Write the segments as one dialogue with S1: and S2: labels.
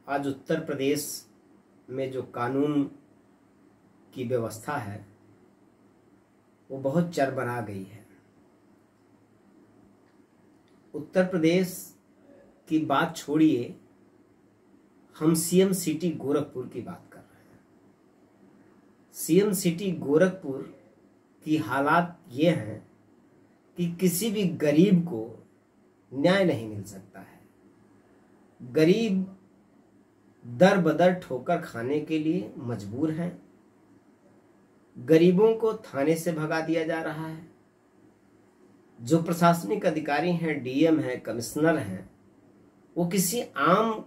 S1: आज उत्तर प्रदेश में जो कानून की व्यवस्था है वो बहुत चरमरा गई है। उत्तर प्रदेश की बात छोड़िए, हम सीएम सिटी गोरखपुर की बात कर रहे हैं। सीएम सिटी गोरखपुर की हालात ये हैं कि किसी भी गरीब को न्याय नहीं मिल सकता है। गरीब दर बदर ठोकर खाने के लिए मजबूर हैं। गरीबों को थाने से भगा दिया जा रहा है। जो प्रशासनिक अधिकारी हैं, डीएम हैं, कमिश्नर हैं, वो किसी आम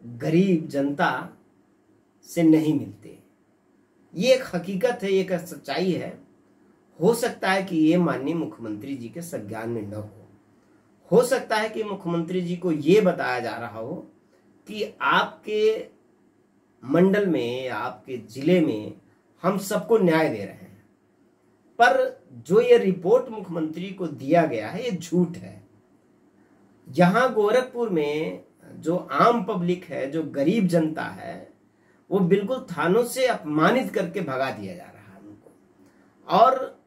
S1: गरीब जनता से नहीं मिलते। ये एक हकीकत है, ये एक सच्चाई है। हो सकता है कि ये माननीय मुख्यमंत्री जी के संज्ञान में न हो सकता है कि मुख्यमंत्री जी को ये बताया जा रहा हो कि आपके मंडल में, आपके जिले में हम सबको न्याय दे रहे हैं, पर जो ये रिपोर्ट मुख्यमंत्री को दिया गया है ये झूठ है। यहां गोरखपुर में जो आम पब्लिक है, जो गरीब जनता है, वो बिल्कुल थानों से अपमानित करके भगा दिया जा रहा है उनको। और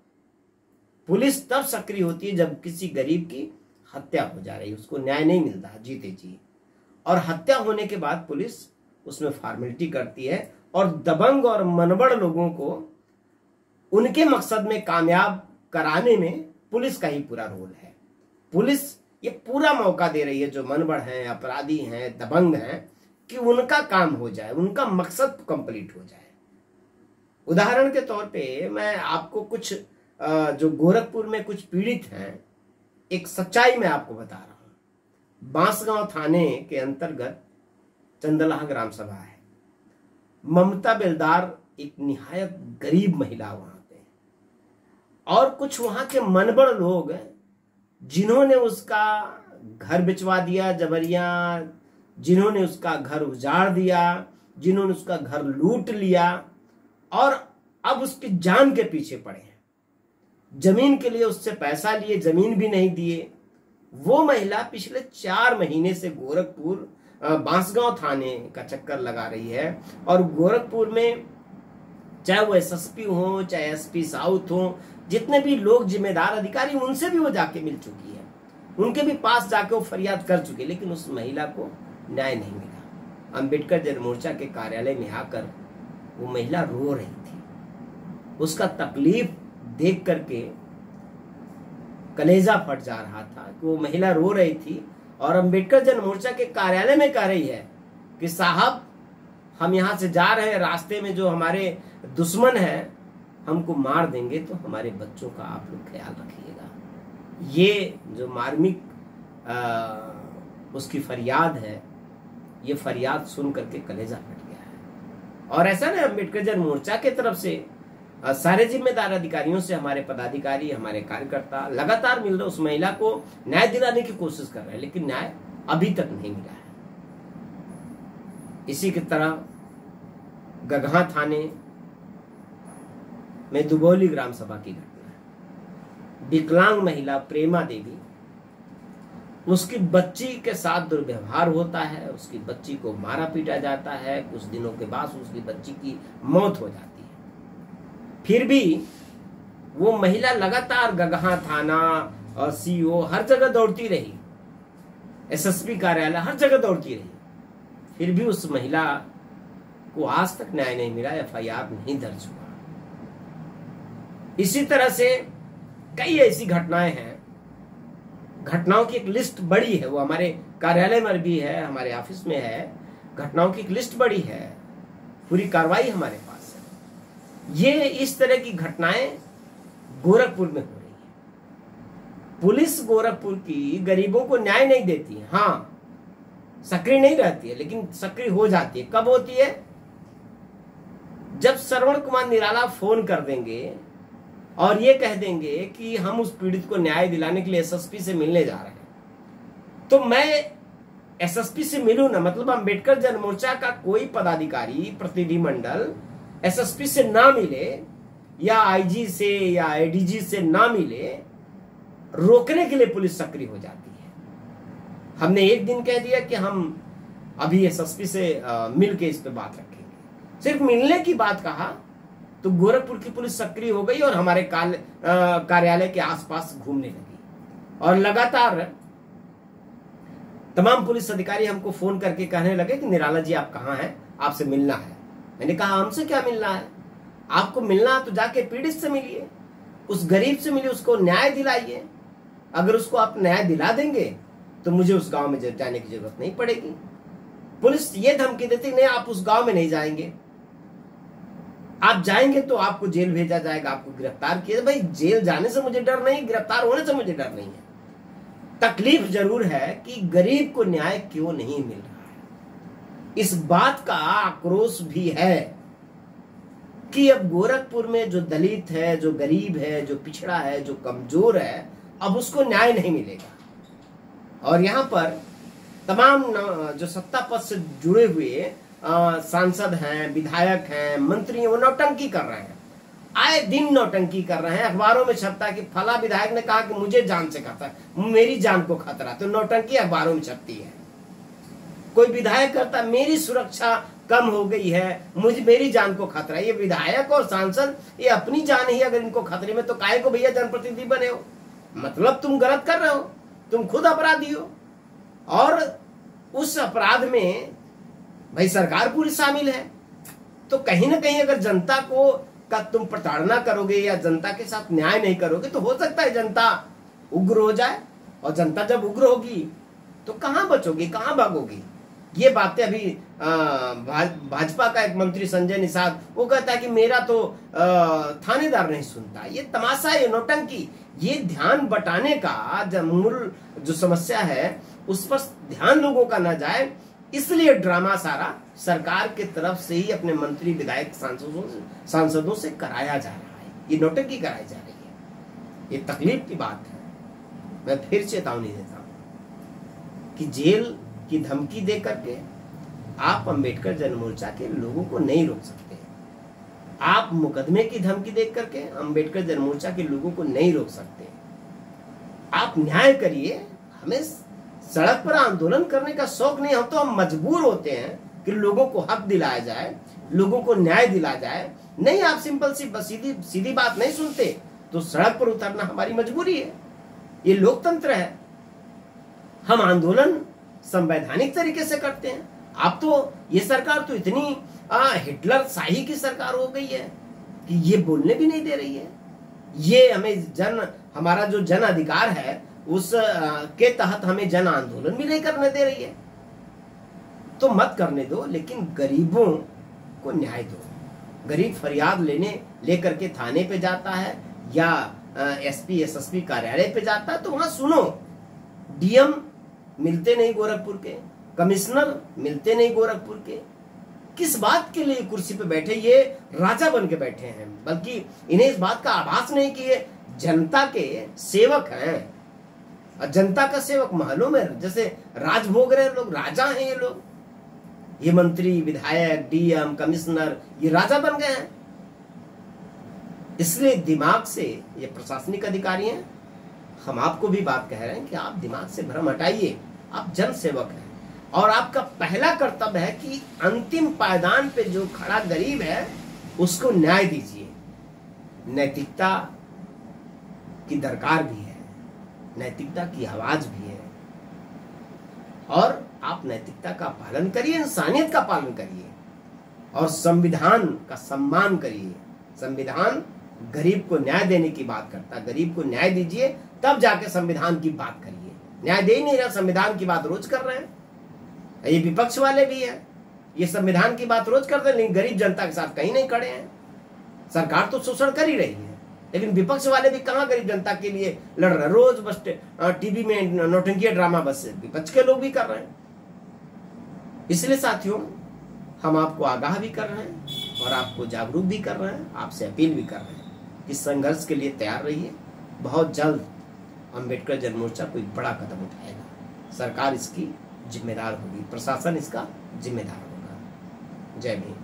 S1: पुलिस तब सक्रिय होती है जब किसी गरीब की हत्या हो जा रही है, उसको न्याय नहीं मिलता जीते जी, और हत्या होने के बाद पुलिस उसमें फॉर्मेलिटी करती है और दबंग और मनबड़ लोगों को उनके मकसद में कामयाब कराने में पुलिस का ही पूरा रोल है। पुलिस ये पूरा मौका दे रही है जो मनबड़ हैं, अपराधी हैं, दबंग हैं, कि उनका काम हो जाए, उनका मकसद कंप्लीट हो जाए। उदाहरण के तौर पे मैं आपको कुछ जो गोरखपुर में कुछ पीड़ित हैं, एक सच्चाई मैं आपको बता रहा हूं। बांसगांव थाने के अंतर्गत चंदलाहा ग्राम सभा है। ममता बेलदार एक निहायत गरीब महिला वहां पे, और कुछ वहां के मनबड़ लोग जिन्होंने उसका घर बिचवा दिया जबरिया, जिन्होंने उसका घर उजाड़ दिया, जिन्होंने उसका घर लूट लिया और अब उसकी जान के पीछे पड़े हैं। जमीन के लिए उससे पैसा लिए, जमीन भी नहीं दिए। वो महिला पिछले 4 महीने से गोरखपुर बांसगांव थाने का चक्कर लगा रही है, और गोरखपुर में चाहे वो एसएसपी हो, चाहे एसपी साउथ हो, जितने भी लोग जिम्मेदार अधिकारी, उनसे भी वो जाके मिल चुकी है, उनके भी पास जाके वो फरियाद कर चुकी है, लेकिन उस महिला को न्याय नहीं मिला। अंबेडकर जन मोर्चा के कार्यालय में आकर वो महिला रो रही थी। उसका तकलीफ देख करके कलेजा फट जा रहा था कि वो महिला रो रही थी और अंबेडकर जन मोर्चा के कार्यालय में कह रही है कि साहब, हम यहां से जा रहे हैं, रास्ते में जो हमारे दुश्मन है हमको मार देंगे, तो हमारे बच्चों का आप लोग ख्याल रखिएगा। ये जो मार्मिक उसकी फरियाद है, ये फरियाद सुन करके कलेजा फट गया है। और ऐसा ना, अंबेडकर जन मोर्चा की तरफ से सारे जिम्मेदार अधिकारियों से हमारे पदाधिकारी, हमारे कार्यकर्ता लगातार मिल रहे, उस महिला को न्याय दिलाने की कोशिश कर रहे हैं, लेकिन न्याय अभी तक नहीं मिला है। इसी की तरह गगहा थाने में दुबौली ग्राम सभा की घटना है। विकलांग महिला प्रेमा देवी, उसकी बच्ची के साथ दुर्व्यवहार होता है, उसकी बच्ची को मारा पीटा जाता है, कुछ दिनों के बाद उसकी बच्ची की मौत हो जाती है। फिर भी वो महिला लगातार गगहा थाना और सीओ हर जगह दौड़ती रही, एसएसपी कार्यालय हर जगह दौड़ती रही, फिर भी उस महिला को आज तक न्याय नहीं मिला, एफआईआर नहीं दर्ज हुआ। इसी तरह से कई ऐसी घटनाएं हैं। घटनाओं की एक लिस्ट बड़ी है, वो हमारे कार्यालय में भी है, हमारे ऑफिस में है। घटनाओं की एक लिस्ट बड़ी है, पूरी कार्रवाई हमारे पास है। ये इस तरह की घटनाएं गोरखपुर में हो रही है। पुलिस गोरखपुर की गरीबों को न्याय नहीं देती है। हाँ, सक्रिय नहीं रहती है, लेकिन सक्रिय हो जाती है। कब होती है? जब श्रवण कुमार निराला फोन कर देंगे और ये कह देंगे कि हम उस पीड़ित को न्याय दिलाने के लिए एसएसपी से मिलने जा रहे हैं, तो मैं एसएसपी से मिलूं ना, मतलब अंबेडकर जन मोर्चा का कोई पदाधिकारी, प्रतिनिधिमंडल एसएसपी से ना मिले या आईजी से या एडीजी से ना मिले, रोकने के लिए पुलिस सक्रिय हो जाती है। हमने एक दिन कह दिया कि हम अभी एसएसपी से मिल के इस पे बात रखेंगे। सिर्फ मिलने की बात कहा तो गोरखपुर की पुलिस सक्रिय हो गई और हमारे कार्यालय के आसपास घूमने लगी और लगातार तमाम पुलिस अधिकारी हमको फोन करके कहने लगे कि निराला जी आप कहाँ हैं, आपसे मिलना है। मैंने कहा हमसे क्या मिलना है, आपको मिलना है तो जाके पीड़ित से मिलिए, उस गरीब से मिलिए, उसको न्याय दिलाइए। अगर उसको आप न्याय दिला देंगे तो मुझे उस गांव में जाने की जरूरत नहीं पड़ेगी। पुलिस ये धमकी देती नहीं आप उस गांव में नहीं जाएंगे, आप जाएंगे तो आपको जेल भेजा जाएगा, आपको गिरफ्तार किया। भाई जेल जाने से मुझे डर नहीं, गिरफ्तार होने से मुझे डर नहीं है। तकलीफ जरूर है कि गरीब को न्याय क्यों नहीं मिल रहा है, इस बात का आक्रोश भी है कि अब गोरखपुर में जो दलित है, जो गरीब है, जो पिछड़ा है, जो कमजोर है, अब उसको न्याय नहीं मिलेगा। और यहाँ पर तमाम जो सत्ता पद से जुड़े हुए सांसद हैं, विधायक हैं, मंत्री हैं, वो नौटंकी कर रहे हैं, आए दिन नौटंकी कर रहे हैं। अखबारों में छपता है कि फला विधायक ने कहा कि मुझे जान से खतरा, मेरी जान को खतरा, तो नौटंकी अखबारों में छपती है। कोई विधायक करता मेरी सुरक्षा कम हो गई है, मेरी जान को खतरा। ये विधायक और सांसद ये अपनी जान ही अगर इनको खतरे में, तो काहे को भैया जनप्रतिनिधि बने हो? मतलब तुम गलत कर रहे हो, तुम खुद अपराधी हो। और उस अपराध में भाई सरकार पूरी शामिल है। तो कहीं ना कहीं अगर जनता को का तुम प्रताड़ना करोगे या जनता के साथ न्याय नहीं करोगे तो हो सकता है जनता उग्र हो जाए, और जनता जब उग्र होगी तो कहां बचोगी, कहां भागोगी। ये बातें अभी भाजपा का एक मंत्री संजय निषाद वो कहता है कि मेरा तो थानेदार नहीं सुनता। ये तमाशा, ये नौटंकी, ये ध्यान बटाने का मूल जो समस्या है उस पर ध्यान लोगों का न जाए, इसलिए ड्रामा सारा सरकार के तरफ से ही अपने मंत्री विधायक सांसदों से कराया जा रहा है। ये नौटंकी कराई जा रही है, ये तकलीफ की बात है। मैं फिर चेतावनी देता हूं कि जेल की धमकी दे करके आप अंबेडकर जनमोर्चा के लोगों को नहीं रोक सकते। आप मुकदमे की धमकी दे करके अंबेडकर जनमोर्चा के लोगों को नहीं रोक सकते। आप न्याय करिए। हमें सड़क पर आंदोलन करने का शौक नहीं, हम मजबूर होते हैं कि लोगों को हक दिलाया जाए, लोगों को न्याय दिलाया जाए। नहीं, आप सिंपल सी सीधी बात नहीं सुनते तो सड़क पर उतरना हमारी मजबूरी है। ये लोकतंत्र है। हम आंदोलन संवैधानिक तरीके से करते हैं। आप तो ये सरकार तो इतनी हिटलर शाही की सरकार हो गई है कि ये बोलने भी नहीं दे रही है। ये हमें हमारा जो जन अधिकार है उस के तहत हमें जन आंदोलन भी नहीं करने दे रही है। तो मत करने दो, लेकिन गरीबों को न्याय दो। गरीब फरियाद लेकर के थाने पे जाता है या एसपी एसएसपी कार्यालय पे जाता है तो वहां सुनो। डीएम मिलते नहीं गोरखपुर के, कमिश्नर मिलते नहीं गोरखपुर के। किस बात के लिए कुर्सी पे बैठे? ये राजा बन के बैठे हैं, बल्कि इन्हें इस बात का आभास नहीं कि ये जनता के सेवक हैं। और जनता का सेवक महलों में जैसे राज भोग रहे लोग, राजा हैं ये लोग। ये मंत्री विधायक डीएम कमिश्नर ये राजा बन गए हैं। इसलिए दिमाग से, ये प्रशासनिक अधिकारी हैं, हम आपको भी बात कह रहे हैं कि आप दिमाग से भ्रम हटाइए। आप जन सेवक हैं और आपका पहला कर्तव्य है कि अंतिम पायदान पे जो खड़ा गरीब है उसको न्याय दीजिए। नैतिकता की दरकार भी है, नैतिकता की आवाज भी है, और आप नैतिकता का पालन करिए, इंसानियत का पालन करिए और संविधान का सम्मान करिए। संविधान गरीब को न्याय देने की बात करता है। गरीब को न्याय दीजिए, तब जाके संविधान की बात करिए। न्याय दे ही नहीं रहा, संविधान की बात रोज कर रहे हैं। ये विपक्ष वाले भी है, ये संविधान की बात रोज करते हैं, लेकिन गरीब जनता के साथ कहीं नहीं खड़े हैं। सरकार तो शोषण कर ही रही है, लेकिन विपक्ष वाले भी कहां गरीब जनता के लिए लड़ रहे हैं। रोज बस टीवी में नौटंकी ड्रामा बस विपक्ष के लोग भी कर रहे हैं। इसलिए साथियों, हम आपको आगाह भी कर रहे हैं और आपको जागरूक भी कर रहे हैं, आपसे अपील भी कर रहे हैं कि संघर्ष के लिए तैयार रहिए। बहुत जल्द अंबेडकर जनमोर्चा कोई बड़ा कदम उठाएगा। सरकार इसकी जिम्मेदार होगी, प्रशासन इसका जिम्मेदार होगा। जय भीम।